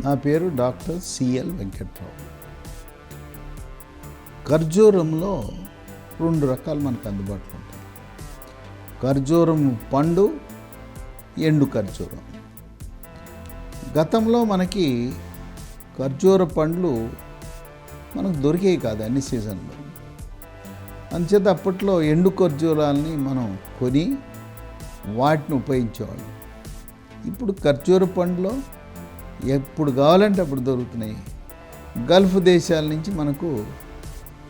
నా పేరు doctor CL Venkatrao. ఖర్జూరంలో 2 రకాలు మనకు అందుబాటులో ఉంటాయి. ఖర్జూరం పండు, ఎండు ఖర్జూరం. గతంలో మనకి ఖర్జూర పండ్లు మనకు దొరికేవి కాదు అన్ని సీజన్లో. అందుచేత అప్పట్లో ఎండు ఖర్జూరాలని మనం కొని వాటిని ఉపయోగించేవాళ్ళం. ఇప్పుడు ఖర్జూర పండ్లో ఎప్పుడు కావాలంటే అప్పుడు దొరుకుతున్నాయి. గల్ఫ్ దేశాల నుంచి మనకు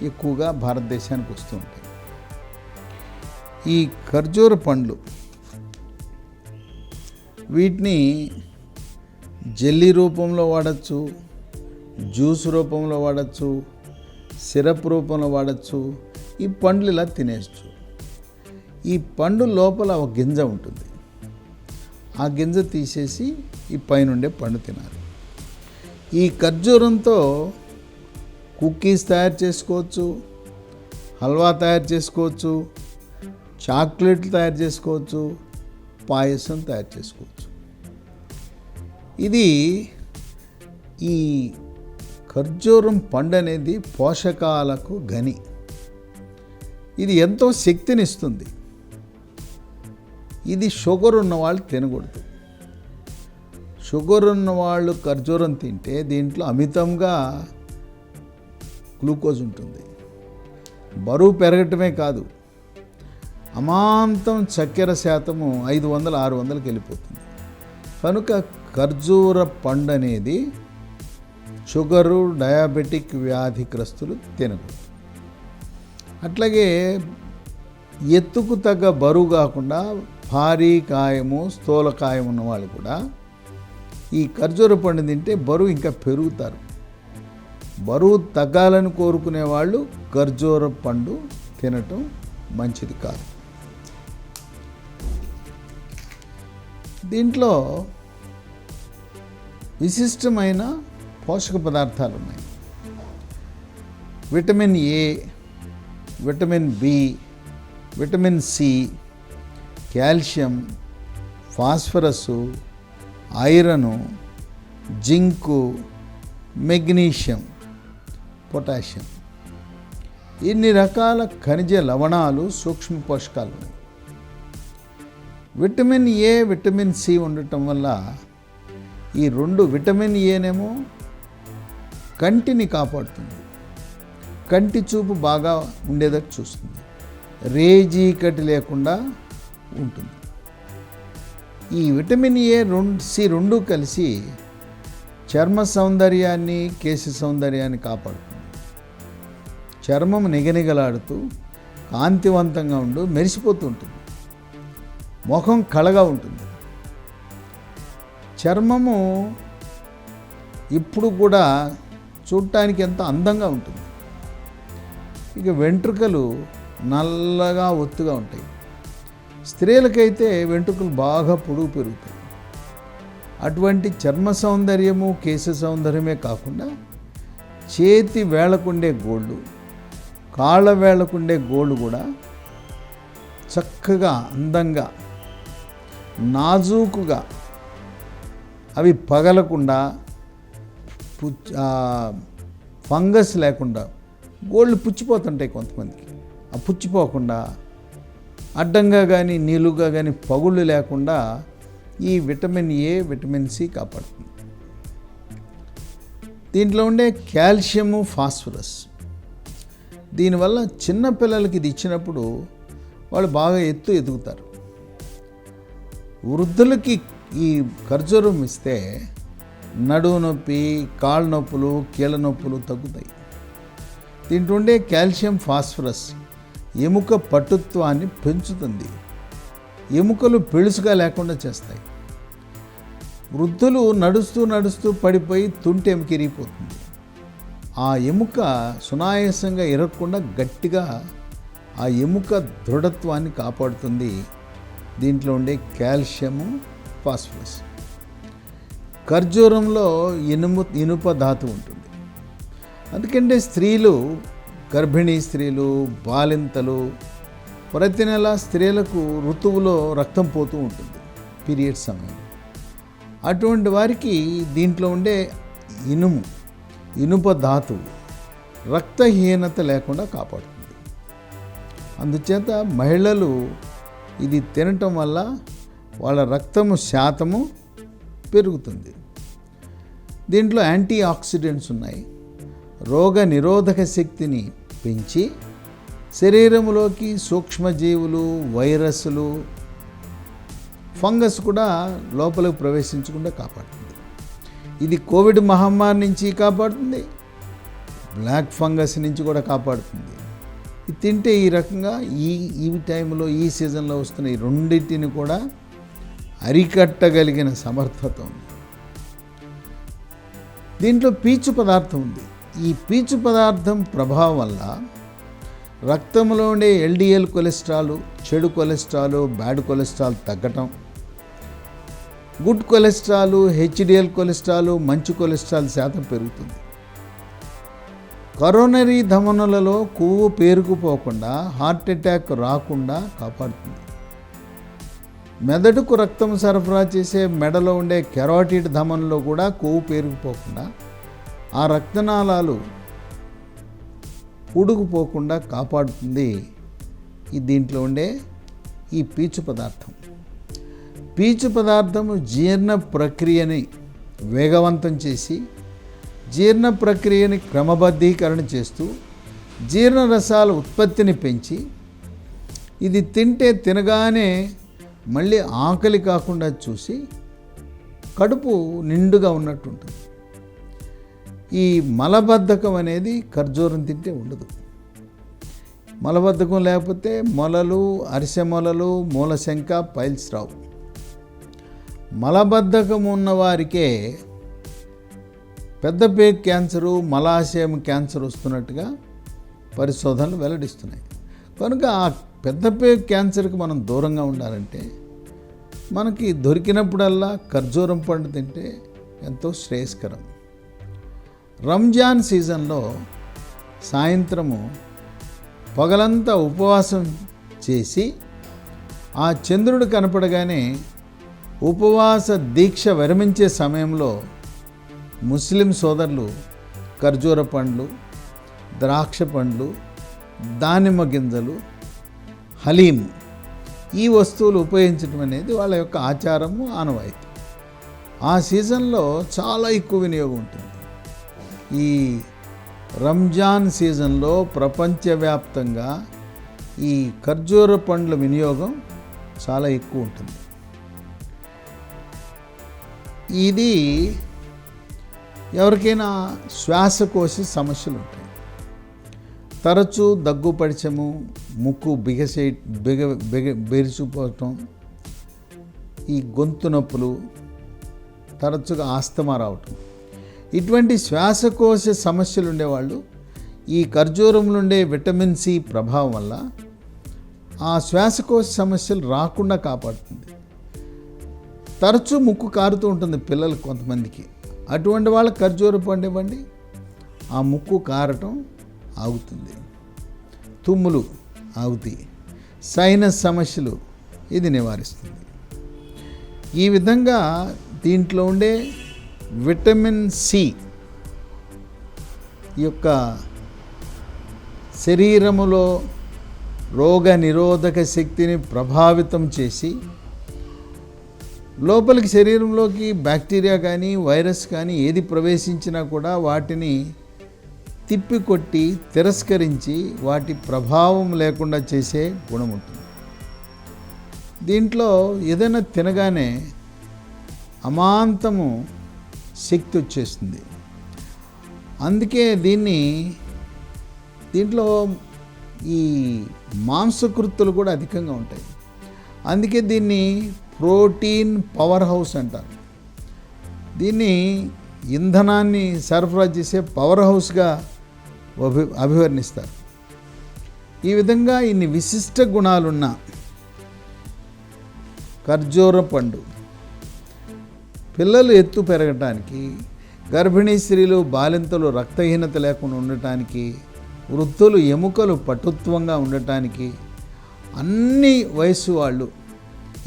ఎక్కువగా భారతదేశానికి వస్తూ ఉంటాయి. ఈ ఖర్జూర పండ్లు వీటిని జెల్లీ రూపంలో వాడచ్చు, జ్యూస్ రూపంలో వాడచ్చు, సిరప్ రూపంలో వాడచ్చు. ఈ పండ్లు ఇలా తినేయచ్చు. ఈ పండు లోపల ఒక గింజ ఉంటుంది. ఆ గింజ తీసేసి ఈ పైనుండే పండు తినాలి. ఈ ఖర్జూరంతో కుకీస్ తయారు చేసుకోవచ్చు, హల్వా తయారు చేసుకోవచ్చు, చాక్లెట్లు తయారు చేసుకోవచ్చు, పాయసం తయారు చేసుకోవచ్చు. ఇది ఈ ఖర్జూరం పండు అనేది పోషకాలకు గని. ఇది ఎంతో శక్తినిస్తుంది. ఇది షుగర్ ఉన్నవాళ్ళు తినకూడదు. షుగర్ ఉన్నవాళ్ళు ఖర్జూరం తింటే దీంట్లో అమితంగా గ్లూకోజ్ ఉంటుంది. బరువు పెరగటమే కాదు, అమాంతం చక్కెర శాతము 500-600కి వెళ్ళిపోతుంది. కనుక ఖర్జూర పండు అనేది షుగరు, డయాబెటిక్ వ్యాధిగ్రస్తులు తినకూడదు. అట్లాగే ఎత్తుకు తగ్గ బరువు కాకుండా భారీ కాయము, స్థూలకాయం ఉన్నవాళ్ళు కూడా ఈ ఖర్జూర పండు తింటే బరువు ఇంకా పెరుగుతారు. బరువు తగ్గాలని కోరుకునే వాళ్ళు ఖర్జూర పండు తినటం మంచిది కాదు. దీంట్లో విశిష్టమైన పోషక పదార్థాలు ఉన్నాయి. Vitamin A, vitamin B, vitamin C, calcium, phosphorus, iron, zinc, magnesium, potassium. ఇన్ని రకాల ఖనిజ లవణాలు, సూక్ష్మ పోషకాలు ఉన్నాయి. విటమిన్ ఏ, విటమిన్ సి ఉండటం వల్ల ఈ 2 విటమిన్ ఏనేమో కంటిని కాపాడుతుంది, కంటి చూపు బాగా ఉండేటట్టు చూస్తుంది, రేజీకటి లేకుండా ఉంటుంది. ఈ విటమిన్ ఏ, సి 2 కలిసి చర్మ సౌందర్యాన్ని, కేశ సౌందర్యాన్ని కాపాడుతుంది. చర్మం నిగనిగలాడుతూ కాంతివంతంగా ఉంటూ మెరిసిపోతూ ఉంటుంది. ముఖం కళగా ఉంటుంది. చర్మము ఇప్పుడు కూడా చూడటానికి ఎంత అందంగా ఉంటుంది. ఇక వెంట్రుకలు నల్లగా ఒత్తుగా ఉంటాయి. స్త్రీలకైతే వెంట్రుకలు బాగా పొడుగు పెరుగుతాయి. అటువంటి చర్మ సౌందర్యము, కేశ సౌందర్యమే కాకుండా చేతి వేళకుండే గోళ్ళు, కాళ్ళ వేళకుండే గోళ్ళు కూడా చక్కగా, అందంగా, నాజూకుగా, అవి పగలకుండా, ఫంగస్ లేకుండా, గోళ్ళు పుచ్చిపోతుంటాయి కొంతమందికి. ఆ పుచ్చిపోకుండా అడ్డంగా కానీ నీలుగా కానీ పగుళ్ళు లేకుండా ఈ విటమిన్ ఏ, విటమిన్ సి కాపాడుతుంది. దీంట్లో ఉండే కాల్షియము, ఫాస్ఫరస్, దీనివల్ల చిన్నపిల్లలకి ఇది ఇచ్చినప్పుడు వాళ్ళు బాగా ఎదుగుతారు. వృద్ధులకి ఈ ఖర్జూరం ఇస్తే నడుము నొప్పి, కాళ్ళ నొప్పులు, కీళ్ళ నొప్పులు తగ్గుతాయి. దీంట్లో ఉండే కాల్షియం, ఫాస్ఫరస్ ఎముక పటుత్వాన్ని పెంచుతుంది. ఎముకలు పెళుసుగా లేకుండా చేస్తాయి. వృద్ధులు నడుస్తూ నడుస్తూ పడిపోయి తుంటి ఎముక ఇరిగిపోతుంది. ఆ ఎముక సునాయాసంగా ఇరగకుండా గట్టిగా ఆ ఎముక దృఢత్వాన్ని కాపాడుతుంది. దీంట్లో ఉండే కాల్షియము, ఫాస్ఫరస్. ఖర్జూరంలో ఇనుప ధాతు ఉంటుంది. అందుకంటే స్త్రీలు, గర్భిణీ స్త్రీలు, బాలింతలు ప్రతి నెల స్త్రీలకు ఋతువులో రక్తం పోతూ ఉంటుంది, పీరియడ్ సమయం. అటువంటి వారికి దీంట్లో ఉండే ఇనుప ధాతువు రక్తహీనత లేకుండా కాపాడుతుంది. అందుచేత మహిళలు ఇది తినటం వల్ల వాళ్ళ రక్తము శాతము పెరుగుతుంది. దీంట్లో యాంటీ ఆక్సిడెంట్స్ ఉన్నాయి. రోగ నిరోధక శక్తిని పెంచి శరీరంలోకి సూక్ష్మజీవులు, వైరస్లు, ఫంగస్ కూడా లోపలికి ప్రవేశించకుండా కాపాడుతుంది. ఇది కోవిడ్ మహమ్మారి నుంచి కాపాడుతుంది, బ్లాక్ ఫంగస్ నుంచి కూడా కాపాడుతుంది. ఇది తింటే ఈ రకంగా ఈ టైంలో, ఈ సీజన్లో వస్తున్న ఈ రెండింటిని కూడా అరికట్టగలిగిన సమర్థత ఉంది. దీంట్లో పీచు పదార్థం ఉంది. ఈ పీచు పదార్థం ప్రభావం వల్ల రక్తంలో ఉండే ఎల్డిఎల్ కొలెస్ట్రాల్, చెడు కొలెస్ట్రాల్, బ్యాడ్ కొలెస్ట్రాల్ తగ్గటం, గుడ్ కొలెస్ట్రాల్, హెచ్డిఎల్ కొలెస్ట్రాల్, మంచి కొలెస్ట్రాల్ శాతం పెరుగుతుంది. కరోనరీ ధమనులలో కొవ్వు పేరుకుపోకుండా, హార్ట్ అటాక్ రాకుండా కాపాడుతుంది. మెదడుకు రక్తం సరఫరా చేసే మెడలో ఉండే కెరోటిడ్ ధమనులో కూడా కొవ్వు పేరుకుపోకుండా, ఆ రక్తనాళాలు పుడుకుపోకుండా కాపాడుతుంది దీంట్లో ఉండే ఈ పీచు పదార్థం. పీచు పదార్థము జీర్ణ ప్రక్రియని వేగవంతం చేసి, జీర్ణ ప్రక్రియని క్రమబద్ధీకరణ చేస్తూ, జీర్ణరసాల ఉత్పత్తిని పెంచి, ఇది తినగానే మళ్ళీ ఆకలి కాకుండా చూసి కడుపు నిండుగా ఉన్నట్టు ఉంటుంది. ఈ మలబద్ధకం అనేది ఖర్జూరం తింటే ఉండదు. మలబద్ధకం లేకపోతే మొలలు, అరిసె మొలలు, మూలశంక, పైల్స్ రావు. మలబద్ధకం ఉన్నవారికే పెద్ద పేగు క్యాన్సరు, మలాశయం క్యాన్సర్ వస్తున్నట్టుగా పరిశోధనలు వెల్లడిస్తున్నాయి. కనుక ఆ పెద్ద పేగు క్యాన్సర్కి మనం దూరంగా ఉండాలంటే మనకి దొరికినప్పుడల్లా ఖర్జూరం పండు తింటే ఎంతో శ్రేయస్కరం. రంజాన్ సీజన్లో సాయంత్రము పగలంతా ఉపవాసం చేసి ఆ చంద్రుడు కనపడగానే ఉపవాస దీక్ష విరమించే సమయంలో ముస్లిం సోదరులు ఖర్జూర పండ్లు, ద్రాక్ష పండ్లు, దానిమ్మ గింజలు, హలీం ఈ వస్తువులు ఉపయోగించడం అనేది వాళ్ళ యొక్క ఆచారము, ఆనవాయితీ. ఆ సీజన్లో చాలా ఎక్కువ వినియోగం ఉంటుంది. ఈ రంజాన్ సీజన్లో ప్రపంచవ్యాప్తంగా ఈ ఖర్జూర పండ్ల వినియోగం చాలా ఎక్కువ ఉంటుంది. ఇది ఎవరికైనా శ్వాసకోశ సమస్యలు ఉంటాయి, తరచూ దగ్గు పడిచము, ముక్కు బెరిచిపోవటం, ఈ గొంతు నొప్పులు, తరచుగా ఆస్తమా రావటం, ఇటువంటి శ్వాసకోశ సమస్యలు ఉండేవాళ్ళు ఈ ఖర్జూరంలో ఉండే విటమిన్ సి ప్రభావం వల్ల ఆ శ్వాసకోశ సమస్యలు రాకుండా కాపాడుతుంది. తరచూ ముక్కు కారుతూ ఉంటుంది పిల్లలు కొంతమందికి. అటువంటి వాళ్ళకి ఖర్జూర పండు ఇవ్వండి, ఆ ముక్కు కారటం ఆగుతుంది, తుమ్ములు ఆగుతాయి, సైనస్ సమస్యలు ఇది నివారిస్తుంది. ఈ విధంగా దీంట్లో ఉండే విటమిన్ సి యొక్క శరీరములో రోగ నిరోధక శక్తిని ప్రభావితం చేసి లోపలికి శరీరంలోకి బ్యాక్టీరియా కానీ వైరస్ కానీ ఏది ప్రవేశించినా కూడా వాటిని తిప్పికొట్టి తిరస్కరించి వాటి ప్రభావం లేకుండా చేసే గుణం ఉంటుంది. దీంట్లో ఏదైనా తినగానే అమాంతము శక్తి వచ్చేస్తుంది. అందుకే దీంట్లో ఈ మాంసకృత్తులు కూడా అధికంగా ఉంటాయి. అందుకే దీన్ని ప్రోటీన్ పవర్ హౌస్ అంటారు. దీన్ని ఇంధనాన్ని సరఫరా చేసే పవర్ హౌస్గా అభివర్ణిస్తారు. ఈ విధంగా ఇన్ని విశిష్ట గుణాలున్న ఖర్జూర పండు పిల్లలు ఎత్తు పెరగటానికి, గర్భిణీ స్త్రీలు బాలింతలు రక్తహీనత లేకుండా ఉండటానికి, వృద్ధులు ఎముకలు పటుత్వంగా ఉండటానికి, అన్ని వయస్సు వాళ్ళు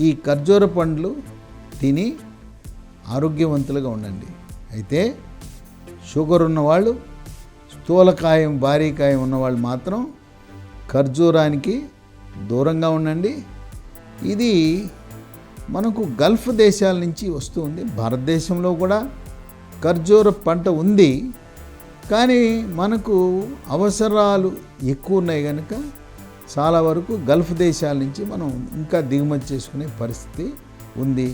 ఈ ఖర్జూర పండ్లు తిని ఆరోగ్యవంతులుగా ఉండండి. అయితే షుగర్ ఉన్నవాళ్ళు, స్థూలకాయం భారీకాయం ఉన్నవాళ్ళు మాత్రం ఖర్జూరానికి దూరంగా ఉండండి. ఇది మనకు గల్ఫ్ దేశాల నుంచి వస్తుంది. భారతదేశంలో కూడా ఖర్జూర పంట ఉంది, కానీ మనకు అవసరాలు ఎక్కువ ఉన్నాయి కనుక చాలా వరకు గల్ఫ్ దేశాల నుంచి మనం ఇంకా దిగుమతి చేసుకునే పరిస్థితి ఉంది.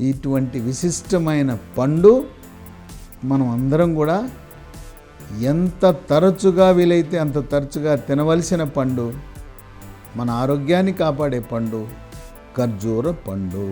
ఇటువంటి విశిష్టమైన పండు మనం అందరం కూడా ఎంత తరచుగా వీలైతే అంత తరచుగా తినవలసిన పండు, మన ఆరోగ్యాన్ని కాపాడే పండు ఖర్జూర పండు.